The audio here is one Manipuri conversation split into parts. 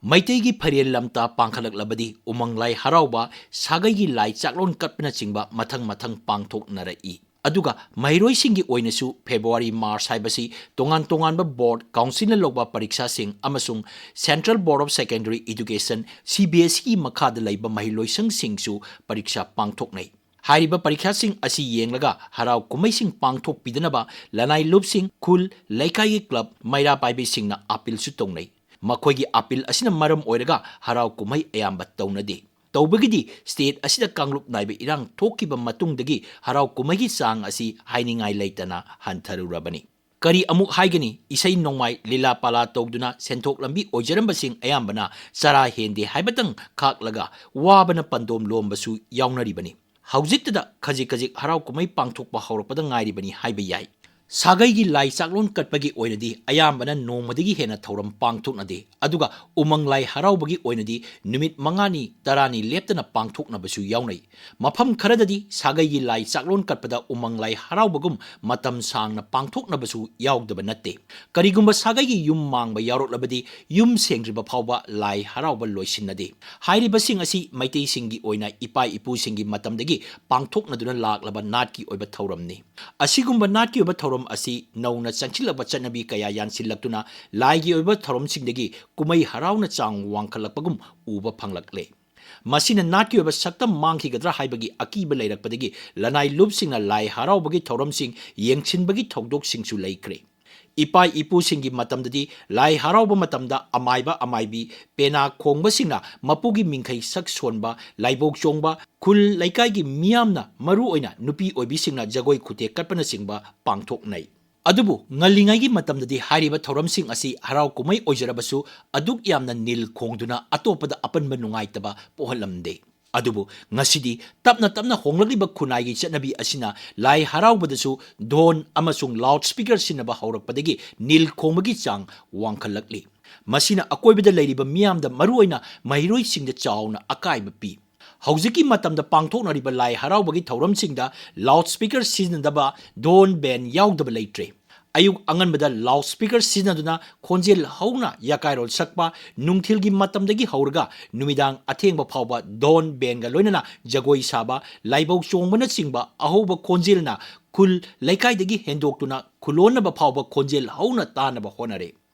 ꯃꯩꯇꯩꯒꯤ ꯐꯔꯦꯜ ꯂꯝꯇꯥ ꯄꯥꯡꯈꯠꯂꯛꯂꯕꯗꯤ ꯎꯃꯪ ꯂꯥꯏ ꯍꯔꯥꯎꯕ ꯁꯥꯒꯩꯒꯤ ꯂꯥꯏ ꯆꯥꯛꯂꯣꯟ ꯀꯠꯄꯅꯆꯤꯡꯕ ꯃꯊꯪ ꯄꯥꯡꯊꯣꯛꯅꯔꯛꯏ ꯑꯗꯨꯒ ꯃꯍꯩꯔꯣꯏꯁꯤꯡꯒꯤ ꯑꯣꯏꯅꯁꯨ ꯐꯦꯕ꯭ꯔꯨꯋꯥꯔꯤ ꯃꯥꯔꯆ ꯍꯥꯏꯕꯁꯤ ꯇꯣꯉꯥꯟꯕ ꯕꯣꯔꯗ ꯀꯥꯎꯟꯁꯤꯜꯅ ꯂꯧꯕ ꯄꯔꯤꯈꯥꯁꯤꯡ ꯑꯃꯁꯨꯡ Central Board of Secondary Education CBSEꯒꯤ ꯃꯈꯥꯗ ꯂꯩꯕ ꯃꯍꯩꯂꯣꯏꯁꯪꯁꯤꯡꯁꯨ ꯄꯔꯤꯈꯥ ꯄꯥꯡꯊꯣꯛꯅꯩ ꯍꯥꯏꯔꯤꯕ ꯄꯔꯤꯈꯥꯁꯤꯡ ꯑꯁꯤ ꯌꯦꯡꯂꯒ ꯍꯔꯥꯎ ꯀꯨꯝꯍꯩꯁꯤꯡ ꯄꯥꯡꯊꯣꯛꯄꯤꯗꯅꯕ ꯂꯅꯥꯏ ꯂꯨꯞꯁꯤꯡ ꯈꯨꯜ ꯂꯩꯀꯥꯏꯒꯤ ꯀ꯭ꯂꯕ ꯃꯩꯔꯥ ꯄꯥꯏꯕꯤꯁꯤꯡꯅ ꯑꯄꯤꯜꯁꯨ ꯇꯧꯅꯩ ꯃꯈꯣꯏꯒꯤ ꯑꯄꯤꯜ ꯑꯁꯤꯅ ꯃꯔꯝ ꯑꯣꯏꯔꯒ ꯍꯔꯥꯎ ꯀꯨꯝꯍꯩ ꯑꯌꯥꯝꯕ ꯇꯧꯅꯗꯦ ꯇꯧꯕꯒꯤꯗꯤ ꯁ꯭ꯇꯦꯠ ꯑꯁꯤꯗ ꯀꯥꯡꯂꯨꯞ ꯅꯥꯏꯕ ꯏꯔꯥꯡ ꯊꯣꯛꯈꯤꯕ ꯃꯇꯨꯡꯗꯒꯤ ꯍꯔꯥꯎ ꯀꯨꯝꯍꯩꯒꯤ ꯆꯥꯡ ꯑꯁꯤ ꯍꯥꯏꯅꯤꯡꯉꯥꯏ ꯂꯩꯇꯅ ꯍꯟꯊꯔꯨꯔꯕꯅꯤ ꯀꯔꯤ ꯑꯃꯨꯛ ꯍꯥꯏꯒꯅꯤ ꯏꯁꯩ ꯅꯣꯡꯃꯥꯏ ꯂꯤꯂꯥ ꯄꯥꯂꯥ ꯇꯧꯗꯨꯅ ꯁꯦꯟꯊꯣꯛ ꯂꯝꯕꯤ ꯑꯣꯏꯖꯔꯝꯕꯁꯤꯡ ꯑꯌꯥꯝꯕꯅ ꯆꯔꯥ ꯍꯦꯟꯗꯦ ꯍꯥꯏꯕꯇꯪ ꯈꯥꯛꯂꯒ ꯋꯥꯕꯅ ꯄꯟꯗꯣꯝ ꯂꯣꯝꯕꯁꯨ ꯌꯥꯎꯅꯔꯤꯕꯅꯤ ꯍꯧꯖꯤꯛꯇꯗ ꯈꯖꯤꯛ ꯍꯔꯥꯎ ꯀꯨꯝꯍꯩ ꯄꯥꯡꯊꯣꯛꯄ ꯍꯧꯔꯛꯄꯗ ꯉꯥꯏꯔꯤꯕꯅꯤ ꯍꯥꯏꯕ ꯌꯥꯏ ꯁꯥꯒꯩꯒꯤ ꯂꯥꯏ ꯆꯥꯛꯂꯣꯟ ꯀꯠꯄꯒꯤ ꯑꯣꯏꯅꯗꯤ ꯑꯌꯥꯝꯕꯅ ꯅꯣꯡꯃꯗꯒꯤ ꯍꯦꯟꯅ ꯊꯧꯔꯝ ꯄꯥꯡꯊꯣꯛꯅꯗꯦ ꯑꯗꯨꯒ ꯎꯃꯪ ꯂꯥꯏ ꯍꯔꯥꯎꯕꯒꯤ ꯑꯣꯏꯅꯗꯤ ꯅꯨꯃꯤꯠ 5ꯅꯤ 10ꯅꯤ ꯂꯦꯞꯇꯅ ꯄꯥꯡꯊꯣꯛꯅꯕꯁꯨ ꯌꯥꯎꯅꯩ ꯃꯐꯝ ꯈꯔꯗꯗꯤ ꯁꯥꯒꯩꯒꯤ ꯂꯥꯏ ꯆꯥꯛꯂꯣꯟ ꯀꯠꯄꯗ ꯎꯃꯪ ꯂꯥꯏ ꯍꯔꯥꯎꯕꯒꯨꯝ ꯃꯇꯝ ꯁꯥꯡꯅ ꯄꯥꯡꯊꯣꯛꯅꯕꯁꯨ ꯌꯥꯎꯗꯕ ꯅꯠꯇꯦ ꯀꯔꯤꯒꯨꯝꯕ ꯁꯥꯒꯩꯒꯤ ꯌꯨꯝ ꯃꯥꯡꯕ ꯌꯥꯎꯔꯛꯂꯕꯗꯤ ꯌꯨꯝ ꯁꯦꯡꯗ꯭ꯔꯤꯕ ꯐꯥꯎꯕ ꯂꯥꯏ ꯍꯔꯥꯎꯕ ꯂꯣꯏꯁꯤꯟꯅꯗꯦ ꯍꯥꯏꯔꯤꯕꯁꯤꯡ ꯑꯁꯤ ꯃꯩꯇꯩꯁꯤꯡꯒꯤ ꯑꯣꯏꯅ ꯏꯄꯥ ꯏꯄꯨꯁꯤꯡꯒꯤ ꯃꯇꯝꯗꯒꯤ ꯄꯥꯡꯊꯣꯛꯅꯗꯨꯅ ꯂꯥꯛꯂꯕ ꯅꯥꯠꯀꯤ ꯑꯣꯏꯕ ꯊꯧꯔꯝꯅꯤ ꯑꯁꯤꯒꯨꯝꯕ ꯅꯥꯠꯀꯤ ꯑꯣꯏꯕ ꯊꯧꯔꯝ ꯑꯁꯤ ꯅꯧꯅ ꯆꯪꯁꯤꯜꯂꯛꯄ ꯆꯠꯅꯕꯤ ꯀꯌꯥ ꯌꯥꯟꯁꯤꯜꯂꯛꯇꯨꯅ ꯂꯥꯏꯒꯤ ꯑꯣꯏꯕ ꯊꯧꯔꯝꯁꯤꯡꯗꯒꯤ ꯀꯨꯝꯍꯩ ꯍꯔꯥꯎꯅ ꯆꯥꯡ ꯋꯥꯡꯈꯠꯂꯛꯄꯒꯨꯝ ꯎꯕ ꯐꯪꯂꯛꯂꯦ ꯃꯁꯤꯅ ꯅꯥꯠꯀꯤ ꯑꯣꯏꯕ ꯁꯛꯇꯝ ꯃꯥꯡꯈꯤꯒꯗ꯭ꯔꯥ ꯍꯥꯏꯕꯒꯤ ꯑꯀꯤꯕ ꯂꯩꯔꯛꯄꯗꯒꯤ ꯂꯅꯥꯏ ꯂꯨꯞꯁꯤꯡꯅ ꯂꯥꯏ ꯍꯔꯥꯎꯕꯒꯤ ꯊꯧꯔꯝꯁꯤꯡ ꯌꯦꯡꯁꯤꯟꯕꯒꯤ ꯊꯧꯗꯣꯛꯁꯤꯡꯁꯨ ꯂꯩꯈ꯭ꯔꯦ ꯏꯄꯥ ꯏꯄꯨꯁꯤꯡꯒꯤ ꯃꯇꯝꯗꯗꯤ ꯂꯥꯏ ꯍꯔꯥꯎꯕ ꯃꯇꯝꯗ ꯑꯃꯥꯏꯕ ꯑꯃꯥꯏꯕꯤ ꯄꯦꯅꯥ ꯈꯣꯡꯕꯁꯤꯡꯅ ꯃꯄꯨꯒꯤ ꯃꯤꯡꯈꯩ ꯁꯛ ꯁꯣꯟꯕ ꯂꯥꯏꯕꯧ ꯆꯣꯡꯕ ꯈꯨꯜ ꯂꯩꯀꯥꯏꯒꯤ ꯃꯤꯌꯥꯝꯅ ꯃꯔꯨꯑꯣꯏꯅ ꯅꯨꯄꯤ ꯑꯣꯏꯕꯤꯁꯤꯡꯅ ꯖꯒꯣꯏ ꯈꯨꯊꯦꯛ ꯀꯠꯄꯅꯆꯤꯡꯕ ꯄꯥꯡꯊꯣꯛꯅꯩ ꯑꯗꯨꯕꯨ ꯉꯜꯂꯤꯉꯩꯒꯤ ꯃꯇꯝꯗꯗꯤ ꯍꯥꯏꯔꯤꯕ ꯊꯧꯔꯝꯁꯤꯡ ꯑꯁꯤ ꯍꯔꯥꯎ ꯀꯨꯝꯍꯩ ꯑꯣꯏꯖꯔꯕꯁꯨ ꯑꯗꯨꯛ ꯌꯥꯝꯅ ꯅꯤꯜ ꯈꯣꯡꯗꯨꯅ ꯑꯇꯣꯞꯄꯗ ꯑꯄꯟꯕ ꯅꯨꯡꯉꯥꯏꯇꯕ ꯄꯣꯛꯍꯜꯂꯝꯗꯦ ꯑꯗꯨꯕꯨ ꯉꯁꯤꯗꯤ ꯇꯞꯅ ꯍꯣꯡꯂꯛꯂꯤꯕ ꯈꯨꯟꯅꯥꯏꯒꯤ ꯆꯠꯅꯕꯤ ꯑꯁꯤꯅ ꯂꯥꯏ ꯍꯔꯥꯎꯕꯗꯁꯨ ꯙꯣꯟ ꯑꯃꯁꯨꯡ ꯂꯥꯎꯗ ꯁ꯭ꯄꯤꯀꯔ ꯁꯤꯖꯤꯟꯅꯕ ꯍꯧꯔꯛꯄꯗꯒꯤ ꯅꯤꯜ ꯈꯣꯡꯕꯒꯤ ꯆꯥꯡ ꯋꯥꯡꯈꯠꯂꯛꯂꯤ ꯃꯁꯤꯅ ꯑꯀꯣꯏꯕꯗ ꯂꯩꯔꯤꯕ ꯃꯤꯌꯥꯝꯗ ꯃꯔꯨꯑꯣꯏꯅ ꯃꯍꯩꯔꯣꯏꯁꯤꯡꯗ ꯆꯥꯎꯅ ꯑꯀꯥꯏꯕ ꯄꯤ ꯍꯧꯖꯤꯛꯀꯤ ꯃꯇꯝꯗ ꯄꯥꯡꯊꯣꯛꯅꯔꯤꯕ ꯂꯥꯏ ꯍꯔꯥꯎꯕꯒꯤ ꯊꯧꯔꯝꯁꯤꯡꯗ ꯂꯥꯎꯗ ꯁ꯭ꯄꯤꯀꯔ ꯁꯤꯖꯤꯟꯅꯗꯕ ꯙꯣꯟ ꯕꯦꯟ ꯌꯥꯎꯗꯕ ꯂꯩꯇ꯭ꯔꯦ ꯑꯌꯨꯛ ꯑꯉꯟꯕꯗ ꯂꯥꯎꯗ ꯁ꯭ꯄꯤꯀꯔ ꯁꯤꯖꯤꯟꯅꯗꯨꯅ ꯈꯣꯟꯖꯦꯜ ꯍꯧꯅ ꯌꯥꯀꯥꯏꯔꯣꯜ ꯁꯛꯄ ꯅꯨꯡꯊꯤꯜꯒꯤ ꯃꯇꯝꯗꯒꯤ ꯍꯧꯔꯒ ꯅꯨꯃꯤꯗꯥꯡ ꯑꯊꯦꯡꯕ ꯐꯥꯎꯕ ꯙꯣꯟ ꯕꯦꯟꯒ ꯂꯣꯏꯅꯅ ꯖꯒꯣꯏ ꯁꯥꯕ ꯂꯥꯏꯕꯧ ꯆꯣꯡꯕꯅꯆꯤꯡꯕ ꯑꯍꯧꯕ ꯈꯣꯟꯖꯦꯜꯅ ꯈꯨꯜ ꯂꯩꯀꯥꯏꯗꯒꯤ ꯍꯦꯟꯗꯣꯛꯇꯨꯅ ꯈꯨꯜꯂꯣꯟꯅꯕ ꯐꯥꯎꯕ ꯈꯣꯟꯖꯦꯜ ꯍꯧꯅ ꯇꯥꯅꯕ ꯍꯣꯠꯅꯔꯦ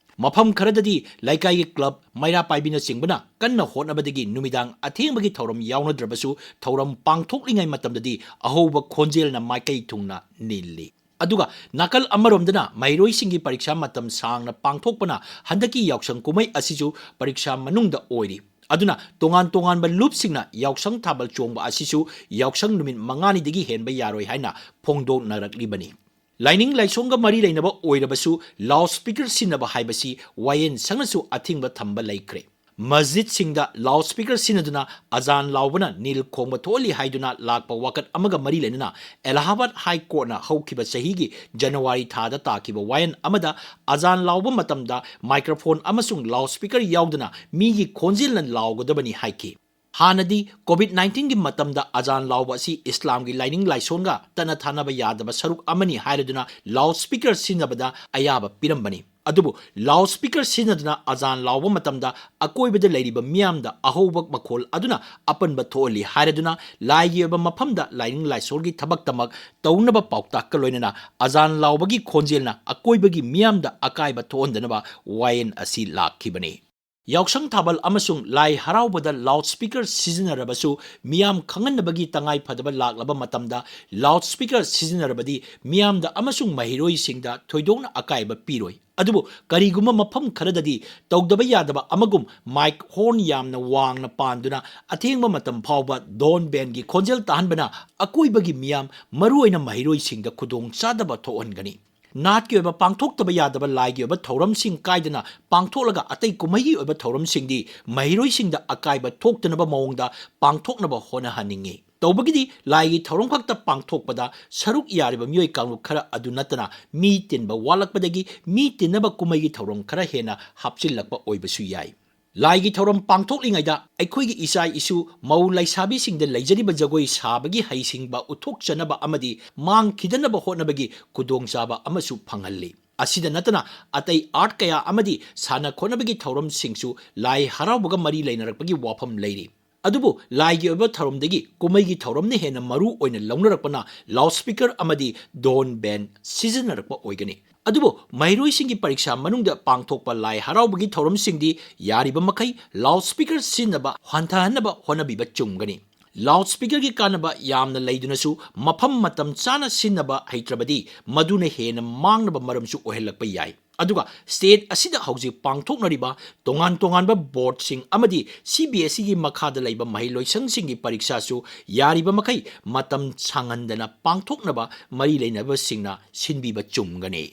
ꯃꯐꯝ ꯈꯔꯗꯗꯤ ꯂꯩꯀꯥꯏꯒꯤ ꯀ꯭ꯂꯕ ꯃꯩꯔꯥ ꯄꯥꯏꯕꯤꯅꯆꯤꯡꯕꯅ ꯀꯟꯅ ꯍꯣꯠꯅꯕꯗꯒꯤ ꯅꯨꯃꯤꯗꯥꯡ ꯑꯊꯦꯡꯕꯒꯤ ꯊꯧꯔꯝ ꯌꯥꯎꯅꯗ꯭ꯔꯕꯁꯨ ꯊꯧꯔꯝ ꯄꯥꯡꯊꯣꯛꯂꯤꯉꯩ ꯃꯇꯝꯗꯗꯤ ꯑꯍꯧꯕ ꯈꯣꯟꯖꯦꯜꯅ ꯃꯥꯏꯀꯩ ꯊꯨꯡꯅ ꯅꯤꯜꯂꯤ ꯑꯗꯨꯒ ꯅꯥꯀꯜ ꯑꯃꯔꯣꯝꯗꯅ ꯃꯍꯩꯔꯣꯏꯁꯤꯡꯒꯤ ꯄꯔꯤꯈꯥ ꯃꯇꯝ ꯁꯥꯡꯅ ꯄꯥꯡꯊꯣꯛꯄꯅ ꯍꯟꯗꯛꯀꯤ ꯌꯥꯎꯁꯪ ꯀꯨꯝꯍꯩ ꯑꯁꯤꯁꯨ ꯄꯔꯤꯈꯥ ꯃꯅꯨꯡꯗ ꯑꯣꯏꯔꯤ ꯑꯗꯨꯅ ꯇꯣꯉꯥꯟꯕ ꯂꯨꯞꯁꯤꯡꯅ ꯌꯥꯎꯁꯪ ꯊꯥꯕꯜ ꯆꯣꯡꯕ ꯑꯁꯤꯁꯨ ꯌꯥꯎꯁꯪ ꯅꯨꯃꯤꯠ 5ꯅꯤꯗꯒꯤ ꯍꯦꯟꯕ ꯌꯥꯔꯣꯏ ꯍꯥꯏꯅ ꯐꯣꯡꯗꯣꯛꯅꯔꯛꯂꯤꯕꯅꯤ ꯂꯥꯏꯅꯤꯡ ꯂꯥꯏꯁꯣꯟꯒ ꯃꯔꯤ ꯂꯩꯅꯕ ꯑꯣꯏꯔꯕꯁꯨ ꯂꯥꯎꯗ ꯁ꯭ꯄꯤꯀꯔ ꯁꯤꯖꯤꯟꯅꯕ ꯍꯥꯏꯕꯁꯤ ꯋꯥꯌꯦꯜꯁꯪꯅꯁꯨ ꯑꯊꯤꯡꯕ ꯊꯝꯕ ꯂꯩꯈ꯭ꯔꯦ ꯃꯁꯖꯤꯗꯁꯤꯡꯗ ꯂꯥꯎꯗ ꯁ꯭ꯄꯤꯀꯔ ꯁꯤꯖꯤꯟꯅꯗꯨꯅ ꯑꯖꯥꯟ ꯂꯥꯎꯕꯅ ꯅꯤꯜ ꯈꯣꯡꯕ ꯊꯣꯛꯍꯜꯂꯤ ꯍꯥꯏꯗꯨꯅ ꯂꯥꯛꯄ ꯋꯥꯀꯠ ꯑꯃꯒ ꯃꯔꯤ ꯂꯩꯅꯅ ꯑꯦꯂꯥꯍꯥꯕꯥꯗ ꯍꯥꯏ ꯀꯣꯔꯠꯅ ꯍꯧꯈꯤꯕ ꯆꯍꯤꯒꯤ ꯖꯅꯋꯥꯔꯤ ꯊꯥꯗ ꯇꯥꯈꯤꯕ ꯋꯥꯌꯦꯜ ꯑꯃꯗ ꯑꯖꯥꯟ ꯂꯥꯎꯕ ꯃꯇꯝꯗ ꯃꯥꯏꯀ꯭ꯔꯣꯐꯣꯟ ꯑꯃꯁꯨꯡ ꯂꯥꯎꯗ ꯁ꯭ꯄꯤꯀꯔ ꯌꯥꯎꯗꯅ ꯃꯤꯒꯤ ꯈꯣꯟꯖꯦꯜꯅ ꯂꯥꯎꯒꯗꯕꯅꯤ ꯍꯥꯏꯈꯤ ꯍꯥꯟꯅꯗꯤ ꯀꯣꯚꯤꯗ-19ꯒꯤ ꯃꯇꯝꯗ ꯑꯖꯥꯟ ꯂꯥꯎꯕ ꯑꯁꯤ ꯏꯁꯂꯥꯝꯒꯤ ꯂꯥꯏꯅꯤꯡ ꯂꯥꯏꯁꯣꯟꯒ ꯇꯠꯅ ꯊꯥꯅꯕ ꯌꯥꯗꯕ ꯁꯔꯨꯛ ꯑꯃꯅꯤ ꯍꯥꯏꯔꯗꯨꯅ ꯂꯥꯎꯗ ꯁ꯭ꯄꯤꯀꯔ ꯁꯤꯖꯤꯟꯅꯕꯗ ꯑꯌꯥꯕ ꯄꯤꯔꯝꯕꯅꯤ ꯑꯗꯨꯕꯨ ꯂꯥꯎꯗ ꯁ꯭ꯄꯤꯀꯔ ꯁꯤꯖꯤꯟꯅꯗꯨꯅ ꯑꯖꯥꯟ ꯂꯥꯎꯕ ꯃꯇꯝꯗ ꯑꯀꯣꯏꯕꯗ ꯂꯩꯔꯤꯕ ꯃꯤꯌꯥꯝꯗ ꯑꯍꯧꯕ ꯃꯈꯣꯜ ꯑꯗꯨꯅ ꯑꯄꯟꯕ ꯊꯣꯛꯍꯜꯂꯤ ꯍꯥꯏꯔꯗꯨꯅ ꯂꯥꯏꯒꯤ ꯑꯣꯏꯕ ꯃꯐꯝꯗ ꯂꯥꯏꯅꯤꯡ ꯂꯥꯏꯁꯣꯜꯒꯤ ꯊꯕꯛꯇꯃꯛ ꯇꯧꯅꯕ ꯄꯥꯎꯇꯥꯛꯀ ꯂꯣꯏꯅꯅ ꯑꯖꯥꯟ ꯂꯥꯎꯕꯒꯤ ꯈꯣꯟꯖꯦꯜꯅ ꯑꯀꯣꯏꯕꯒꯤ ꯃꯤꯌꯥꯝꯗ ꯑꯀꯥꯏꯕ ꯊꯣꯛꯍꯟꯗꯅꯕ ꯋꯥꯌꯦꯜ ꯑꯁꯤ ꯂꯥꯛꯈꯤꯕꯅꯤ ꯌꯥꯎꯁꯪ ꯊꯥꯕꯜ ꯑꯃꯁꯨꯡ ꯂꯥꯏ ꯍꯔꯥꯎꯕꯗ ꯂꯥꯎꯗ ꯁ꯭ꯄꯤꯀꯔ ꯁꯤꯖꯤꯟꯅꯔꯕꯁꯨ ꯃꯤꯌꯥꯝ ꯈꯪꯍꯟꯅꯕꯒꯤ ꯇꯉꯥꯏꯐꯗꯕ ꯂꯥꯛꯂꯕ ꯃꯇꯝꯗ ꯂꯥꯎꯗ ꯁ꯭ꯄꯤꯀꯔ ꯁꯤꯖꯤꯟꯅꯔꯕꯗꯤ ꯃꯤꯌꯥꯝꯗ ꯑꯃꯁꯨꯡ ꯃꯍꯩꯔꯣꯏꯁꯤꯡꯗ ꯊꯣꯏꯗꯣꯛꯅ ꯑꯀꯥꯏꯕ ꯄꯤꯔꯣꯏ ꯑꯗꯨꯕꯨ ꯀꯔꯤꯒꯨꯝꯕ ꯃꯐꯝ ꯈꯔꯗꯗꯤ ꯇꯧꯗꯕ ꯌꯥꯗꯕ ꯑꯃꯒꯨꯝ ꯃꯥꯏꯛ ꯍꯣꯔꯟ ꯌꯥꯝꯅ ꯋꯥꯡꯅ ꯄꯥꯟꯗꯨꯅ ꯑꯊꯦꯡꯕ ꯃꯇꯝ ꯐꯥꯎꯕ ꯙꯣꯟ ꯕꯦꯟꯒꯤ ꯈꯣꯟꯖꯦꯜ ꯇꯥꯍꯟꯕꯅ ꯑꯀꯣꯏꯕꯒꯤ ꯃꯤꯌꯥꯝ ꯃꯔꯨꯑꯣꯏꯅ ꯃꯍꯩꯔꯣꯏꯁꯤꯡꯗ ꯈꯨꯗꯣꯡꯆꯥꯗꯕ ꯊꯣꯛꯍꯟꯒꯅꯤ ꯅꯥꯠꯀꯤ ꯑꯣꯏꯕ ꯄꯥꯡꯊꯣꯛꯇꯕ ꯌꯥꯗꯕ ꯂꯥꯏꯒꯤ ꯑꯣꯏꯕ ꯊꯧꯔꯝꯁꯤꯡ ꯀꯥꯏꯗꯅ ꯄꯥꯡꯊꯣꯛꯂꯒ ꯑꯇꯩ ꯀꯨꯝꯍꯩꯒꯤ ꯑꯣꯏꯕ ꯊꯧꯔꯝꯁꯤꯡꯗꯤ ꯃꯍꯩꯔꯣꯏꯁꯤꯡꯗ ꯑꯀꯥꯏꯕ ꯊꯣꯛꯇꯅꯕ ꯃꯑꯣꯡꯗ ꯄꯥꯡꯊꯣꯛꯅꯕ ꯍꯣꯠꯅꯍꯟꯅꯤꯡꯉꯤ ꯇꯧꯕꯒꯤꯗꯤ ꯂꯥꯏꯒꯤ ꯊꯧꯔꯝ ꯈꯛꯇ ꯄꯥꯡꯊꯣꯛꯄꯗ ꯁꯔꯨꯛ ꯌꯥꯔꯤꯕ ꯃꯤꯑꯣꯏ ꯀꯥꯡꯂꯨꯞ ꯈꯔ ꯑꯗꯨ ꯅꯠꯇꯅ ꯃꯤ ꯇꯤꯟꯕ ꯋꯥꯠꯂꯛꯄꯗꯒꯤ ꯃꯤ ꯇꯤꯟꯅꯕ ꯀꯨꯝꯍꯩꯒꯤ ꯊꯧꯔꯝ ꯈꯔ ꯍꯦꯟꯅ ꯍꯥꯞꯆꯤꯜꯂꯛꯄ ꯑꯣꯏꯕꯁꯨ ꯌꯥꯏ ꯂꯥꯏꯒꯤ ꯊꯧꯔꯝ ꯄꯥꯡꯊꯣꯛꯂꯤꯉꯩꯗ ꯑꯩꯈꯣꯏꯒꯤ ꯏꯆꯥ ꯏꯁꯨ ꯃꯧ ꯂꯩꯁꯥꯕꯤꯁꯤꯡꯗ ꯂꯩꯖꯔꯤꯕ ꯖꯒꯣꯏ ꯁꯥꯕꯒꯤ ꯍꯩꯁꯤꯡꯕ ꯎꯠꯊꯣꯛꯆꯅꯕ ꯑꯃꯗꯤ ꯃꯥꯡꯈꯤꯗꯅꯕ ꯍꯣꯠꯅꯕꯒꯤ ꯈꯨꯗꯣꯡꯆꯥꯕ ꯑꯃꯁꯨ ꯐꯪꯍꯜꯂꯤ ꯑꯁꯤꯗ ꯅꯠꯇꯅ ꯑꯇꯩ ꯑꯥꯔꯠ ꯀꯌꯥ ꯑꯃꯗꯤ ꯁꯥꯟꯅ ꯈꯣꯠꯅꯕꯒꯤ ꯊꯧꯔꯝꯁꯤꯡꯁꯨ ꯂꯥꯏ ꯍꯔꯥꯎꯕꯒ ꯃꯔꯤ ꯂꯩꯅꯔꯛꯄꯒꯤ ꯋꯥꯐꯝ ꯂꯩꯔꯤ꯫ ꯑꯗꯨꯕꯨ ꯂꯥꯏꯒꯤ ꯑꯣꯏꯕ ꯊꯧꯔꯝꯗꯒꯤ ꯀꯨꯝꯍꯩꯒꯤ ꯊꯧꯔꯝꯅ ꯍꯦꯟꯅ ꯃꯔꯨ ꯑꯣꯏꯅ ꯂꯧꯅꯔꯛꯄꯅ ꯂꯥꯎꯗ ꯁ꯭ꯄꯤꯀꯔ ꯑꯃꯗꯤ ꯗꯣꯟ ꯕꯦꯟ ꯁꯤꯖꯤꯟꯅꯔꯛꯄ ꯑꯣꯏꯒꯅꯤ꯫ ꯑꯗꯨꯕꯨ ꯃꯍꯩꯔꯣꯏꯁꯤꯡꯒꯤ ꯄꯔꯤꯈꯥ ꯃꯅꯨꯡꯗ ꯄꯥꯡꯊꯣꯛꯄ ꯂꯥꯏ ꯍꯔꯥꯎꯕꯒꯤ ꯊꯧꯔꯝꯁꯤꯡꯗꯤ ꯌꯥꯔꯤꯕ ꯃꯈꯩ ꯂꯥꯎꯗ ꯁ꯭ꯄꯤꯀꯔ ꯁꯤꯖꯤꯟꯅꯕ ꯍꯟꯊꯍꯟꯅꯕ ꯍꯣꯠꯅꯕꯤꯕ ꯆꯨꯝꯒꯅꯤ꯫ ꯂꯥꯎꯗ ꯁ꯭ꯄꯤꯀꯔꯒꯤ ꯀꯥꯟꯅꯕ ꯌꯥꯝꯅ ꯂꯩꯗꯨꯅꯁꯨ ꯃꯐꯝ ꯃꯇꯝ ꯆꯥꯅ ꯁꯤꯖꯤꯟꯅꯕ ꯍꯩꯇ꯭ꯔꯕꯗꯤ ꯃꯗꯨꯅ ꯍꯦꯟꯅ ꯃꯥꯡꯅꯕ ꯃꯔꯝꯁꯨ ꯑꯣꯏꯍꯜꯂꯛꯄ ꯌꯥꯏ꯫ ꯑꯗꯨꯒ ꯁ꯭ꯇꯦꯠ ꯑꯁꯤꯗ ꯍꯧꯖꯤꯛ ꯄꯥꯡꯊꯣꯛꯅꯔꯤꯕ ꯇꯣꯉꯥꯟ ꯇꯣꯉꯥꯟꯕ ꯕꯣꯔꯗꯁꯤꯡ ꯑꯃꯗꯤ CBSEꯒꯤ ꯃꯈꯥꯗ ꯂꯩꯕ ꯃꯍꯩꯂꯣꯏꯁꯪꯁꯤꯡꯒꯤ ꯄꯔꯤꯈꯥꯁꯨ ꯌꯥꯔꯤꯕ ꯃꯈꯩ ꯃꯇꯝ ꯁꯥꯡꯍꯟꯗꯅ ꯄꯥꯡꯊꯣꯛꯅꯕ ꯃꯔꯤ ꯂꯩꯅꯕꯁꯤꯡꯅ ꯁꯤꯟꯕꯤꯕ ꯆꯨꯝꯒꯅꯤ꯫